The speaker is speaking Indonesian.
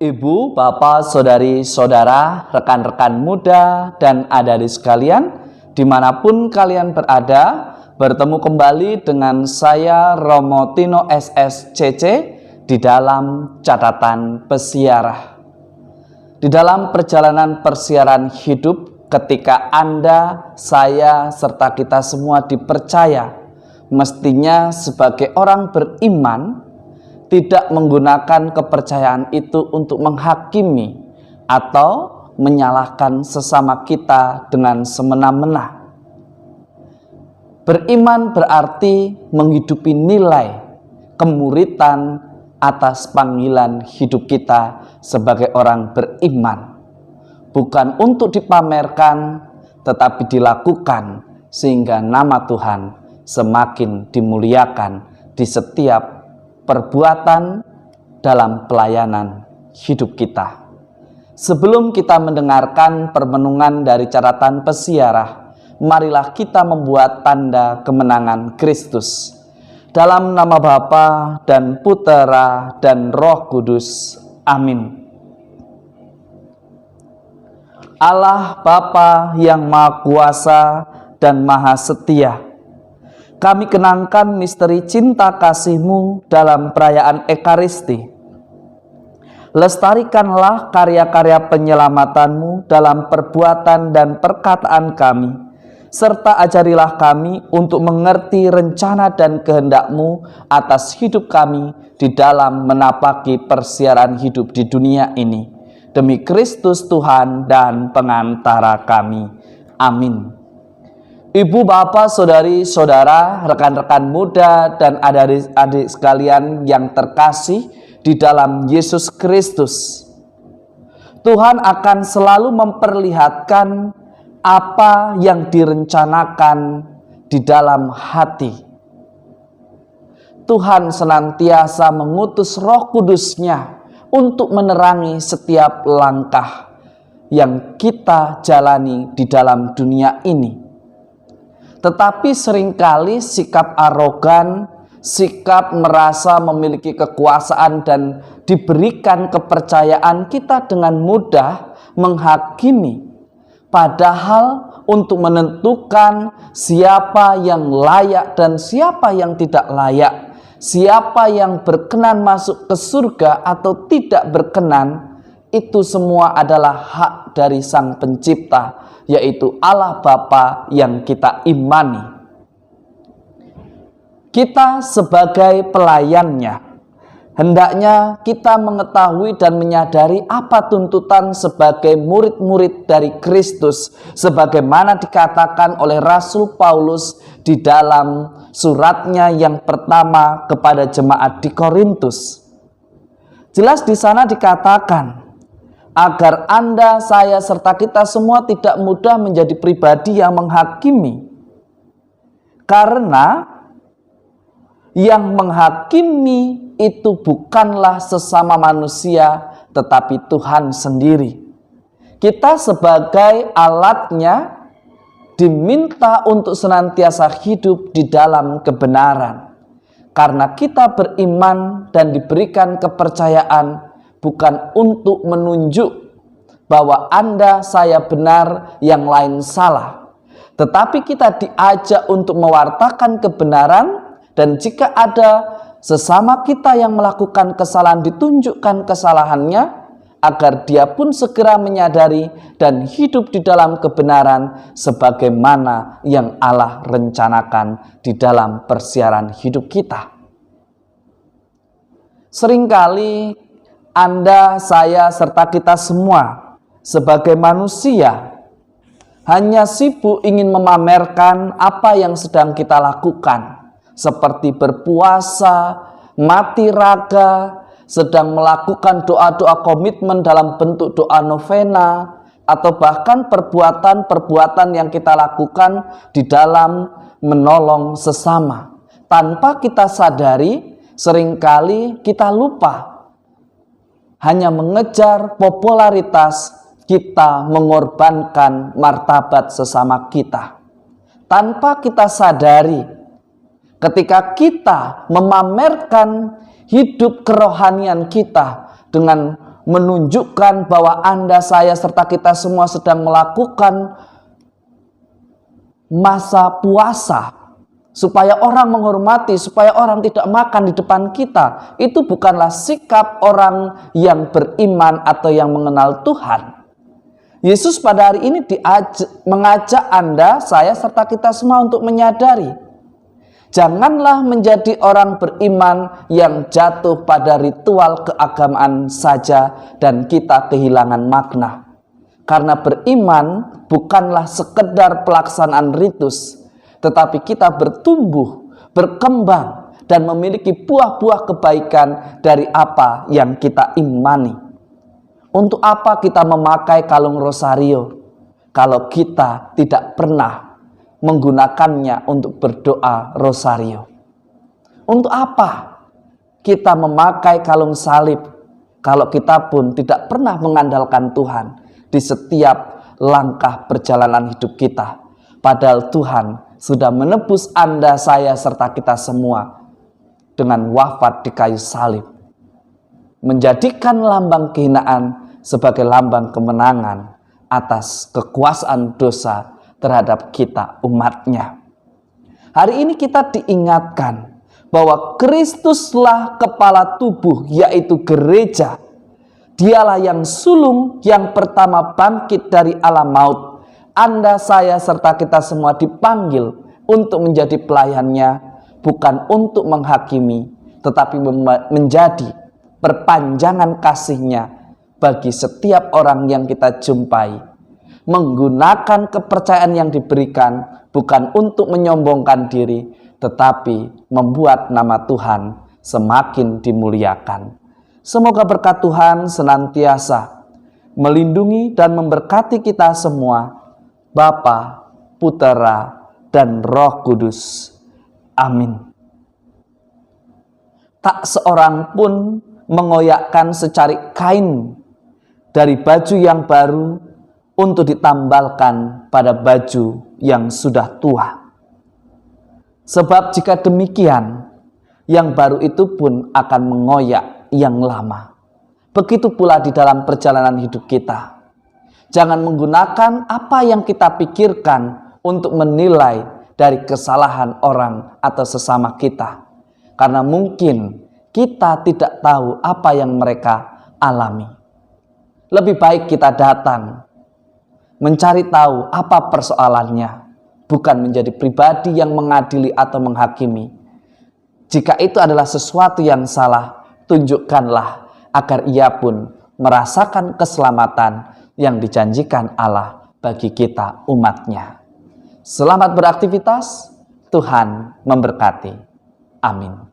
Ibu, bapak, saudari, saudara, rekan-rekan muda, dan adik-adik sekalian, dimanapun kalian berada, bertemu kembali dengan saya Romo Tino SSCC di dalam catatan pesiarah. Di dalam perjalanan persiaran hidup, ketika Anda, saya, serta kita semua dipercaya, mestinya sebagai orang beriman, tidak menggunakan kepercayaan itu untuk menghakimi atau menyalahkan sesama kita dengan semena-mena. Beriman berarti menghidupi nilai kemuritan atas panggilan hidup kita sebagai orang beriman, bukan untuk dipamerkan, tetapi dilakukan sehingga nama Tuhan semakin dimuliakan di setiap perbuatan dalam pelayanan hidup kita. Sebelum kita mendengarkan permenungan dari catatan pesiarah, marilah kita membuat tanda kemenangan Kristus. Dalam nama Bapa dan Putera dan Roh Kudus. Amin. Allah Bapa yang Maha Kuasa dan Maha Setia, kami kenangkan misteri cinta kasih-Mu dalam perayaan Ekaristi. Lestarikanlah karya-karya penyelamatan-Mu dalam perbuatan dan perkataan kami, serta ajarilah kami untuk mengerti rencana dan kehendak-Mu atas hidup kami di dalam menapaki persiaran hidup di dunia ini. Demi Kristus Tuhan dan pengantara kami. Amin. Ibu, bapak, saudari, saudara, rekan-rekan muda, dan adik-adik sekalian yang terkasih di dalam Yesus Kristus, Tuhan akan selalu memperlihatkan apa yang direncanakan di dalam hati. Tuhan senantiasa mengutus Roh Kudus-Nya untuk menerangi setiap langkah yang kita jalani di dalam dunia ini. Tetapi seringkali sikap arogan, sikap merasa memiliki kekuasaan dan diberikan kepercayaan, kita dengan mudah menghakimi. Padahal untuk menentukan siapa yang layak dan siapa yang tidak layak, siapa yang berkenan masuk ke surga atau tidak berkenan, itu semua adalah hak dari Sang Pencipta, yaitu Allah Bapa yang kita imani. Kita sebagai pelayannya, hendaknya kita mengetahui dan menyadari apa tuntutan sebagai murid-murid dari Kristus, sebagaimana dikatakan oleh Rasul Paulus di dalam suratnya yang pertama kepada jemaat di Korintus. Jelas di sana dikatakan, agar Anda, saya, serta kita semua tidak mudah menjadi pribadi yang menghakimi. Karena yang menghakimi itu bukanlah sesama manusia, tetapi Tuhan sendiri. Kita sebagai alatnya diminta untuk senantiasa hidup di dalam kebenaran. Karena kita beriman dan diberikan kepercayaan, bukan untuk menunjuk bahwa Anda, saya benar, yang lain salah. Tetapi kita diajak untuk mewartakan kebenaran, dan jika ada sesama kita yang melakukan kesalahan, ditunjukkan kesalahannya, agar dia pun segera menyadari dan hidup di dalam kebenaran sebagaimana yang Allah rencanakan di dalam persiaran hidup kita. Seringkali Anda, saya, serta kita semua sebagai manusia hanya sibuk ingin memamerkan apa yang sedang kita lakukan, seperti berpuasa, mati raga, sedang melakukan doa-doa komitmen dalam bentuk doa novena, atau bahkan perbuatan-perbuatan yang kita lakukan di dalam menolong sesama. Tanpa kita sadari, seringkali kita lupa hanya mengejar popularitas, kita mengorbankan martabat sesama kita. Tanpa kita sadari, ketika kita memamerkan hidup kerohanian kita dengan menunjukkan bahwa Anda, saya, serta kita semua sedang melakukan masa puasa supaya orang menghormati, supaya orang tidak makan di depan kita, itu bukanlah sikap orang yang beriman atau yang mengenal Tuhan. Yesus pada hari ini mengajak Anda, saya, serta kita semua untuk menyadari, janganlah menjadi orang beriman yang jatuh pada ritual keagamaan saja dan kita kehilangan makna. Karena beriman bukanlah sekedar pelaksanaan ritus, tetapi kita bertumbuh, berkembang, dan memiliki buah-buah kebaikan dari apa yang kita imani. Untuk apa kita memakai kalung rosario kalau kita tidak pernah menggunakannya untuk berdoa rosario? Untuk apa kita memakai kalung salib kalau kita pun tidak pernah mengandalkan Tuhan di setiap langkah perjalanan hidup kita? Padahal Tuhan sudah menebus Anda, saya, serta kita semua dengan wafat di kayu salib, menjadikan lambang kehinaan sebagai lambang kemenangan atas kekuasaan dosa terhadap kita, umatnya. Hari ini kita diingatkan bahwa Kristuslah kepala tubuh, yaitu gereja. Dialah yang sulung yang pertama bangkit dari alam maut. Anda, saya, serta kita semua dipanggil untuk menjadi pelayannya, bukan untuk menghakimi, tetapi menjadi perpanjangan kasihnya bagi setiap orang yang kita jumpai, menggunakan kepercayaan yang diberikan bukan untuk menyombongkan diri, tetapi membuat nama Tuhan semakin dimuliakan. Semoga berkat Tuhan senantiasa melindungi dan memberkati kita semua, Bapa, Putera, dan Roh Kudus. Amin. Tak seorang pun mengoyakkan secarik kain dari baju yang baru untuk ditambalkan pada baju yang sudah tua. Sebab jika demikian, yang baru itu pun akan mengoyak yang lama. Begitu pula di dalam perjalanan hidup kita. Jangan menggunakan apa yang kita pikirkan untuk menilai dari kesalahan orang atau sesama kita. Karena mungkin kita tidak tahu apa yang mereka alami. Lebih baik kita datang mencari tahu apa persoalannya, bukan menjadi pribadi yang mengadili atau menghakimi. Jika itu adalah sesuatu yang salah, tunjukkanlah agar ia pun merasakan keselamatan yang dijanjikan Allah bagi kita, umatnya. Selamat beraktivitas, Tuhan memberkati. Amin.